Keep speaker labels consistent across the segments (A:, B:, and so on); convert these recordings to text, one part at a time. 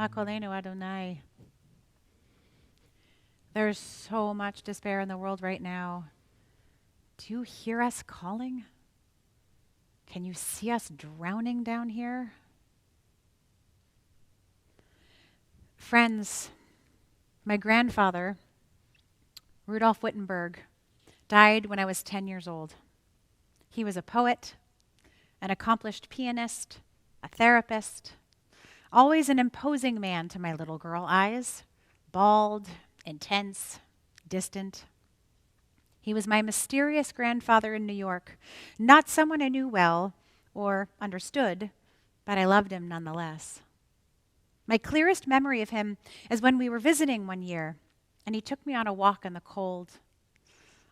A: Shema Kolenu Adonai. There's so much despair in the world right now. Do you hear us calling? Can you see us drowning down here? Friends, my grandfather, Rudolf Wittenberg, died when I was 10 years old. He was a poet, an accomplished pianist, a therapist, always an imposing man to my little girl eyes, bald, intense, distant. He was my mysterious grandfather in New York, not someone I knew well or understood, but I loved him nonetheless. My clearest memory of him is when we were visiting one year, and he took me on a walk in the cold.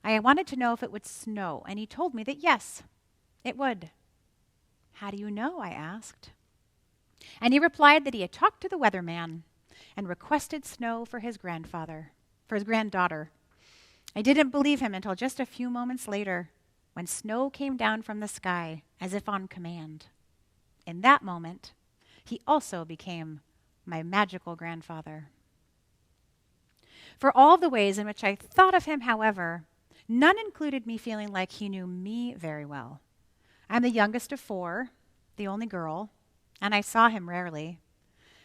A: I wanted to know if it would snow, and he told me that yes, it would. How do you know? I asked. And he replied that he had talked to the weatherman and requested snow for his granddaughter. I didn't believe him until just a few moments later, when snow came down from the sky as if on command. In that moment, he also became my magical grandfather. For all the ways in which I thought of him, however, none included me feeling like he knew me very well. I'm the youngest of 4, the only girl, and I saw him rarely.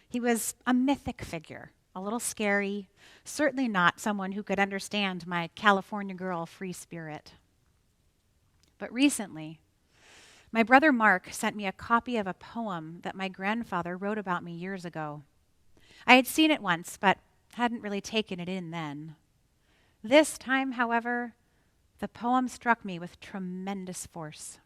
A: He was a mythic figure, a little scary, certainly not someone who could understand my California girl free spirit. But recently, my brother Mark sent me a copy of a poem that my grandfather wrote about me years ago. I had seen it once, but hadn't really taken it in then. This time, however, the poem struck me with tremendous force.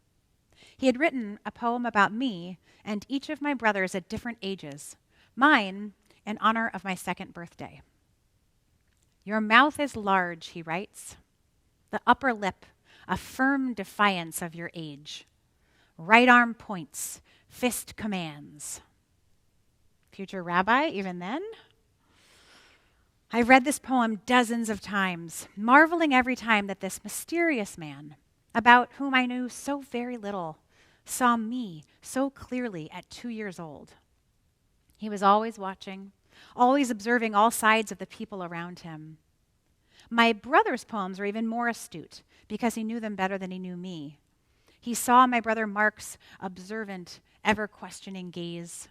A: He had written a poem about me and each of my brothers at different ages, mine in honor of my 2nd birthday. Your mouth is large, he writes, the upper lip, a firm defiance of your age. Right arm points, fist commands. Future rabbi, even then? I've read this poem dozens of times, marveling every time that this mysterious man, about whom I knew so very little, saw me so clearly at 2 years old. He was always watching, always observing all sides of the people around him. My brother's poems were even more astute because he knew them better than he knew me. He saw my brother Mark's observant, ever-questioning gaze,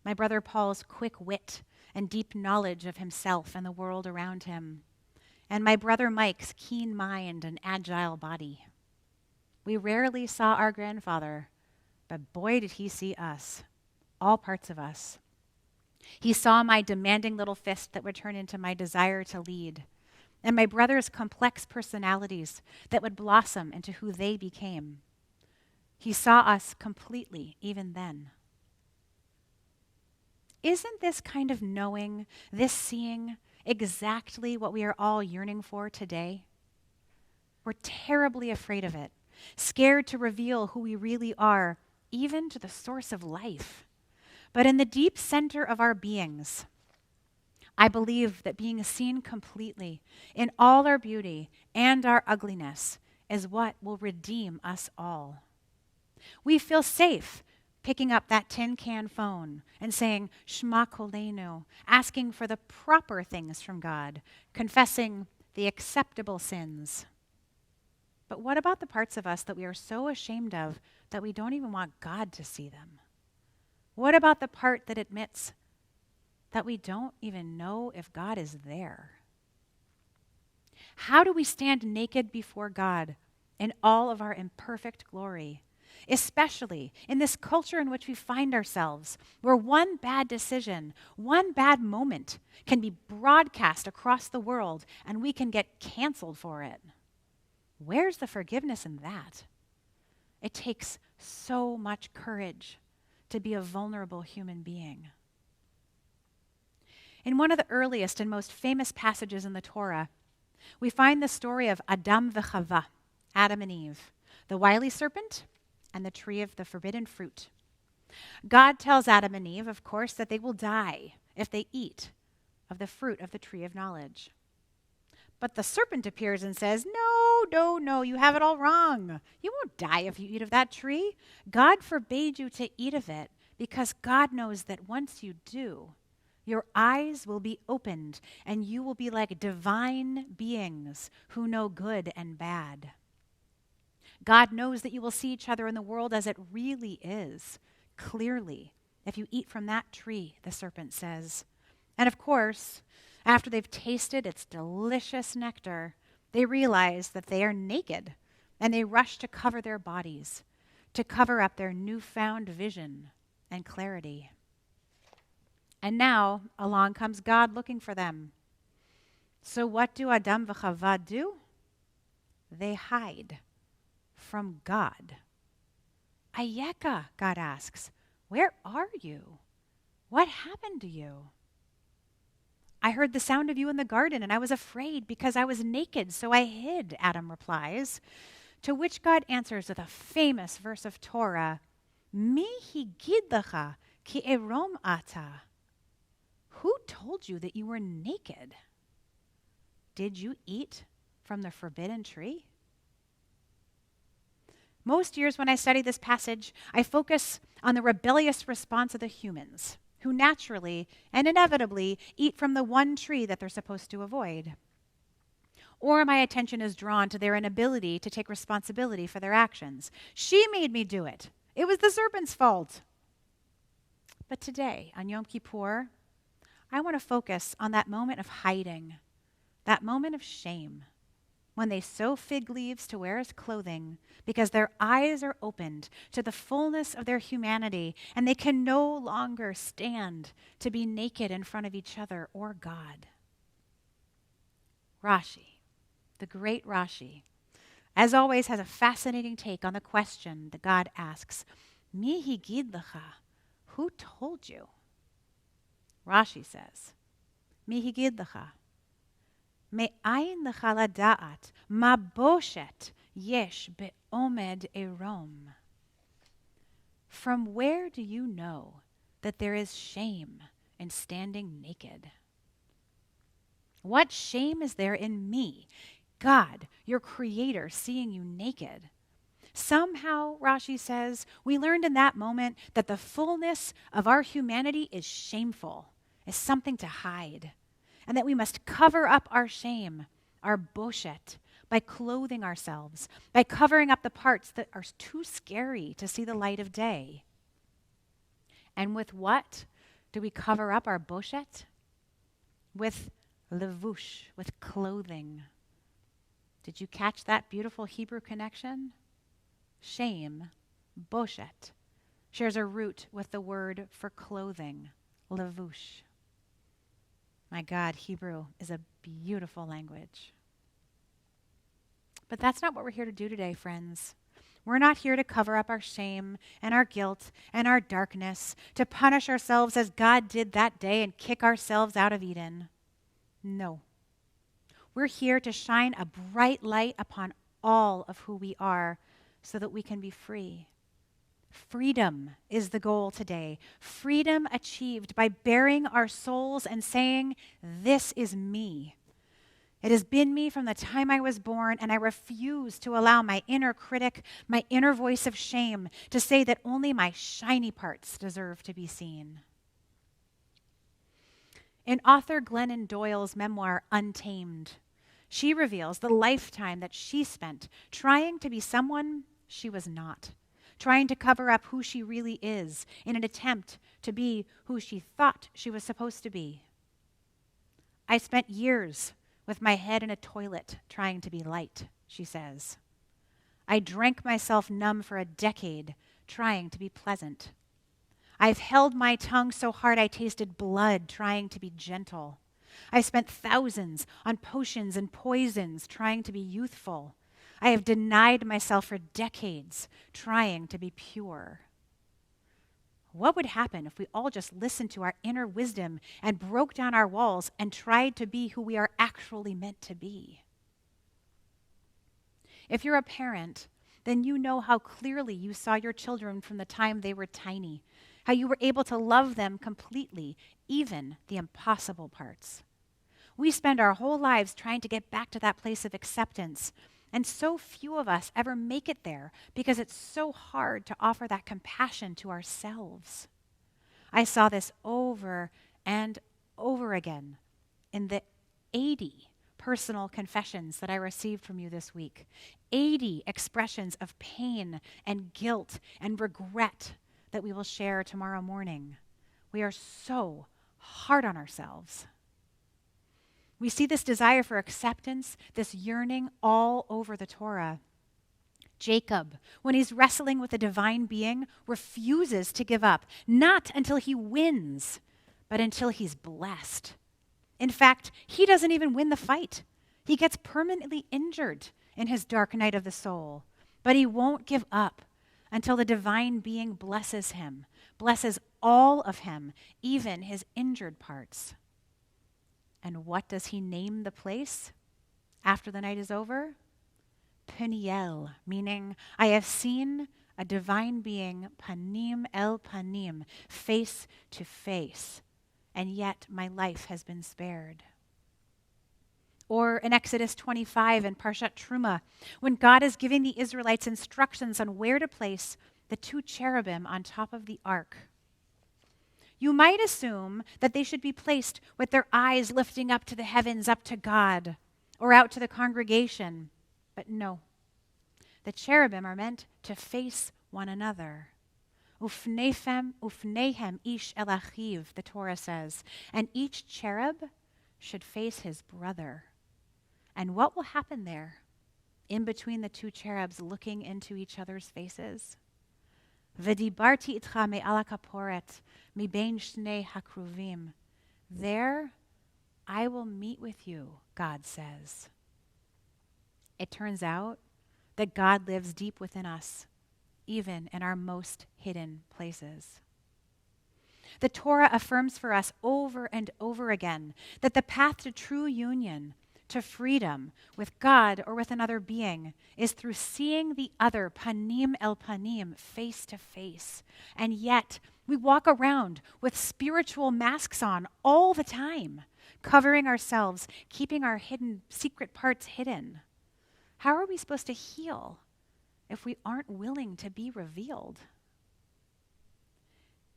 A: my brother Paul's quick wit and deep knowledge of himself and the world around him, and my brother Mike's keen mind and agile body. We rarely saw our grandfather, but boy did he see us, all parts of us. He saw my demanding little fist that would turn into my desire to lead, and my brother's complex personalities that would blossom into who they became. He saw us completely even then. Isn't this kind of knowing, this seeing, exactly what we are all yearning for today? We're terribly afraid of it, scared to reveal who we really are, even to the source of life. But in the deep center of our beings, I believe that being seen completely in all our beauty and our ugliness is what will redeem us all. We feel safe picking up that tin can phone and saying, Shema Kolenu, asking for the proper things from God, confessing the acceptable sins. But what about the parts of us that we are so ashamed of that we don't even want God to see them? What about the part that admits that we don't even know if God is there? How do we stand naked before God in all of our imperfect glory? Especially in this culture in which we find ourselves, where one bad decision, one bad moment can be broadcast across the world and we can get canceled for it. Where's the forgiveness in that? It takes so much courage to be a vulnerable human being. In one of the earliest and most famous passages in the Torah, we find the story of Adam v'Chava, Adam and Eve, the wily serpent and the tree of the forbidden fruit. God tells Adam and Eve, of course, that they will die if they eat of the fruit of the tree of knowledge. But the serpent appears and says, No, you have it all wrong. You won't die if you eat of that tree. God forbade you to eat of it because God knows that once you do, Your eyes will be opened, and you will be like divine beings who know good and bad. God knows that you will see each other in the world as it really is, clearly, if you eat from that tree, the serpent says. And of course, after they've tasted its delicious nectar, they realize that they are naked, and they rush to cover their bodies, to cover up their newfound vision and clarity. And now, along comes God looking for them. So what do Adam and Chava do? They hide from God. Ayeka, God asks, where are you? What happened to you? I heard the sound of you in the garden, and I was afraid because I was naked, so I hid, Adam replies. To which God answers with a famous verse of Torah, Mi higidlecha ki erom ata. Who told you that you were naked? Did you eat from the forbidden tree? Most years when I study this passage, I focus on the rebellious response of the humans, who naturally and inevitably eat from the one tree that they're supposed to avoid. Or my attention is drawn to their inability to take responsibility for their actions. She made me do it. It was the serpent's fault. But today, on Yom Kippur, I want to focus on that moment of hiding, that moment of shame, when they sew fig leaves to wear as clothing because their eyes are opened to the fullness of their humanity and they can no longer stand to be naked in front of each other or God. Rashi, the great Rashi, as always, has a fascinating take on the question that God asks, Mi higidlecha, who told you? Rashi says, Mi higidlecha, me'ayin lecha lada'at, ma boshet yesh be'omed erom. From where do you know that there is shame in standing naked? What shame is there in me, God, your creator, seeing you naked? Somehow, Rashi says, we learned in that moment that the fullness of our humanity is shameful, is something to hide, and that we must cover up our shame, our boshet, by clothing ourselves, by covering up the parts that are too scary to see the light of day. And with what do we cover up our boshet? With levush, with clothing. Did you catch that beautiful Hebrew connection? Shame, boshet, shares a root with the word for clothing, levush. My God, Hebrew is a beautiful language. But that's not what we're here to do today, friends. We're not here to cover up our shame and our guilt and our darkness, to punish ourselves as God did that day and kick ourselves out of Eden. No. We're here to shine a bright light upon all of who we are so that we can be free. Freedom is the goal today. Freedom achieved by baring our souls and saying, this is me. It has been me from the time I was born, and I refuse to allow my inner critic, my inner voice of shame, to say that only my shiny parts deserve to be seen. In author Glennon Doyle's memoir, Untamed, she reveals the lifetime that she spent trying to be someone she was not, trying to cover up who she really is in an attempt to be who she thought she was supposed to be. I spent years with my head in a toilet trying to be light, she says. I drank myself numb for a decade trying to be pleasant. I've held my tongue so hard I tasted blood trying to be gentle. I spent thousands on potions and poisons trying to be youthful. I have denied myself for decades trying to be pure. What would happen if we all just listened to our inner wisdom and broke down our walls and tried to be who we are actually meant to be? If you're a parent, then you know how clearly you saw your children from the time they were tiny, how you were able to love them completely, even the impossible parts. We spend our whole lives trying to get back to that place of acceptance, and so few of us ever make it there because it's so hard to offer that compassion to ourselves. I saw this over and over again in the 80 personal confessions that I received from you this week. 80 expressions of pain and guilt and regret that we will share tomorrow morning. We are so hard on ourselves. We see this desire for acceptance, this yearning all over the Torah. Jacob, when he's wrestling with a divine being, refuses to give up, not until he wins, but until he's blessed. In fact, he doesn't even win the fight. He gets permanently injured in his dark night of the soul, but he won't give up until the divine being blesses him, blesses all of him, even his injured parts. And what does he name the place after the night is over? Peniel, meaning I have seen a divine being, panim el panim, face to face, and yet my life has been spared. Or in Exodus 25 and Parshat Truma, when God is giving the Israelites instructions on where to place the two cherubim on top of the ark. You might assume that they should be placed with their eyes lifting up to the heavens, up to God, or out to the congregation. But no, the cherubim are meant to face one another. Ufnehem ish el achiv, the Torah says, and each cherub should face his brother. And what will happen there, in between the two cherubs looking into each other's faces? V'dibarti itcha me'al hakaporet, mibein shnei hakruvim. There I will meet with you, God says. It turns out that God lives deep within us, even in our most hidden places. The Torah affirms for us over and over again that the path to true union, to freedom with God or with another being, is through seeing the other, panim el panim, face to face. And yet, we walk around with spiritual masks on all the time, covering ourselves, keeping our hidden secret parts hidden. How are we supposed to heal if we aren't willing to be revealed?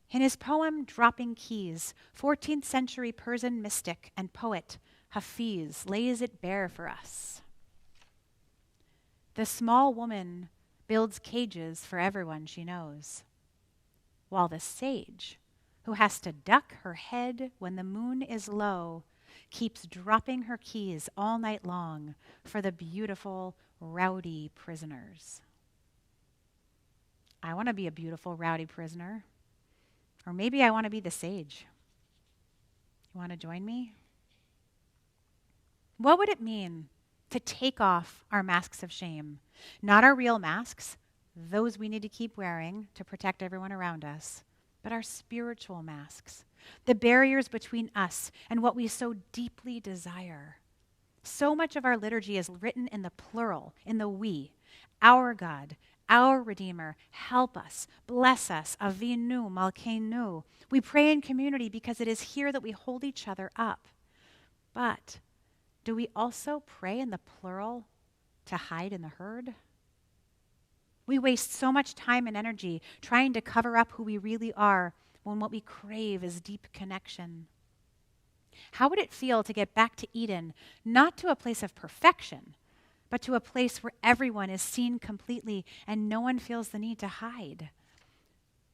A: In his poem, Dropping Keys, 14th century Persian mystic and poet Hafiz lays it bare for us. The small woman builds cages for everyone she knows, while the sage, who has to duck her head when the moon is low, keeps dropping her keys all night long for the beautiful, rowdy prisoners. I want to be a beautiful, rowdy prisoner. Or maybe I want to be the sage. You want to join me? What would it mean to take off our masks of shame? Not our real masks, those we need to keep wearing to protect everyone around us, but our spiritual masks, the barriers between us and what we so deeply desire. So much of our liturgy is written in the plural, in the we. Our God, our Redeemer, help us, bless us, Avinu, Malkeinu. We pray in community because it is here that we hold each other up. But do we also pray in the plural to hide in the herd? We waste so much time and energy trying to cover up who we really are when what we crave is deep connection. How would it feel to get back to Eden, not to a place of perfection, but to a place where everyone is seen completely and no one feels the need to hide?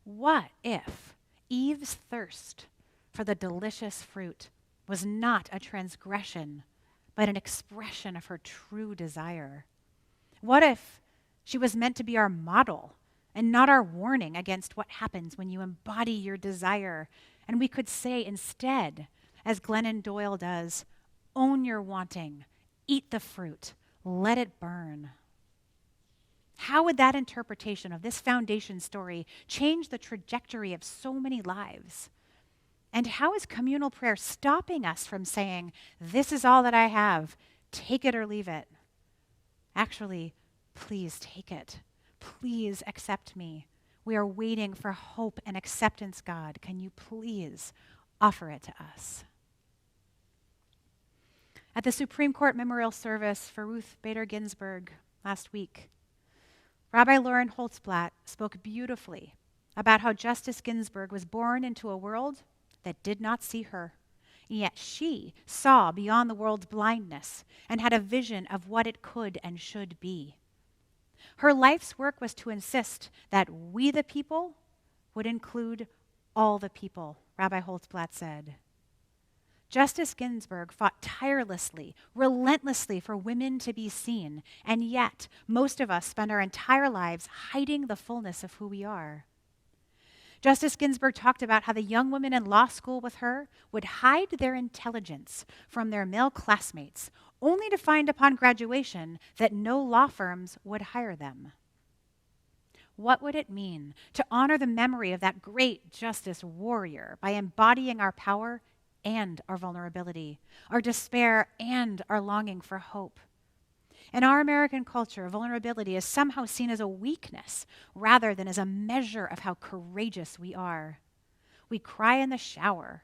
A: What if Eve's thirst for the delicious fruit was not a transgression, but an expression of her true desire? What if she was meant to be our model and not our warning against what happens when you embody your desire? And we could say instead, as Glennon Doyle does, own your wanting, eat the fruit, let it burn. How would that interpretation of this foundation story change the trajectory of so many lives? And how is communal prayer stopping us from saying, this is all that I have, take it or leave it? Actually, please take it. Please accept me. We are waiting for hope and acceptance, God. Can you please offer it to us? At the Supreme Court memorial service for Ruth Bader Ginsburg last week, Rabbi Lauren Holtzblatt spoke beautifully about how Justice Ginsburg was born into a world that did not see her, Yet she saw beyond the world's blindness and had a vision of what it could and should be. Her life's work was to insist that we the people would include all the people, Rabbi Holtzblatt said. Justice Ginsburg fought tirelessly, relentlessly for women to be seen, and yet most of us spend our entire lives hiding the fullness of who we are. Justice Ginsburg talked about how the young women in law school with her would hide their intelligence from their male classmates, only to find upon graduation that no law firms would hire them. What would it mean to honor the memory of that great justice warrior by embodying our power and our vulnerability, our despair and our longing for hope? In our American culture, vulnerability is somehow seen as a weakness rather than as a measure of how courageous we are. We cry in the shower.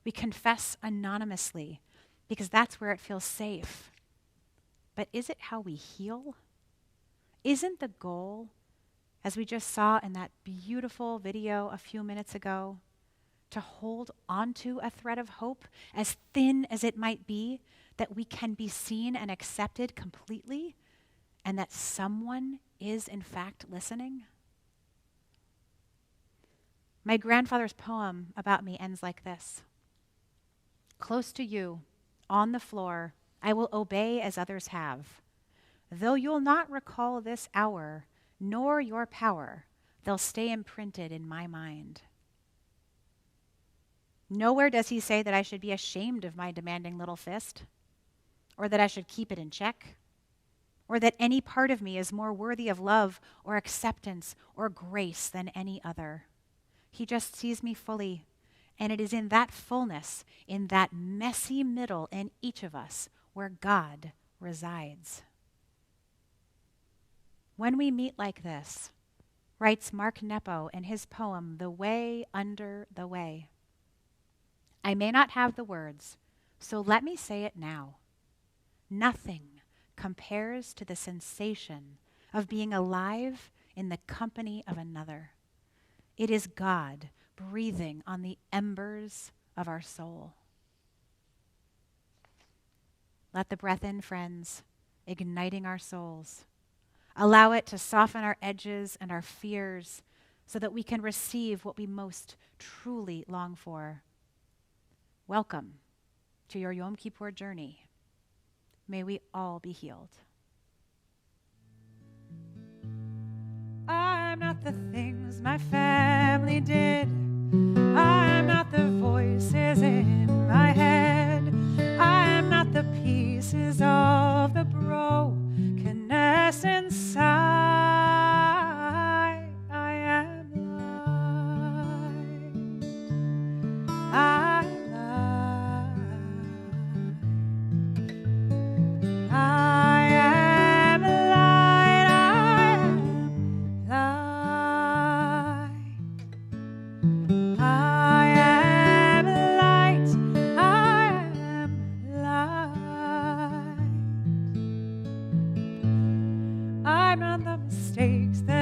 A: We confess anonymously because that's where it feels safe. But is it how we heal? Isn't the goal, as we just saw in that beautiful video a few minutes ago, to hold onto a thread of hope, as thin as it might be, that we can be seen and accepted completely, and that someone is in fact listening? My grandfather's poem about me ends like this. Close to you, on the floor, I will obey as others have. Though you'll not recall this hour, nor your power, they'll stay imprinted in my mind. Nowhere does he say that I should be ashamed of my demanding little fist, or that I should keep it in check, or that any part of me is more worthy of love or acceptance or grace than any other. He just sees me fully, and it is in that fullness, in that messy middle in each of us, where God resides. When we meet like this, writes Mark Nepo in his poem, The Way Under the Way, I may not have the words, so let me say it now. Nothing compares to the sensation of being alive in the company of another. It is God breathing on the embers of our soul. Let the breath in, friends, igniting our souls. Allow it to soften our edges and our fears so that we can receive what we most truly long for. Welcome to your Yom Kippur journey. May we all be healed. I'm not the things my family did. I'm not the voices in my head. I'm not the pieces of the brokenness inside. I am light. I'm light. I am light. I am light. I am light. I am light. I'm not the mistakes that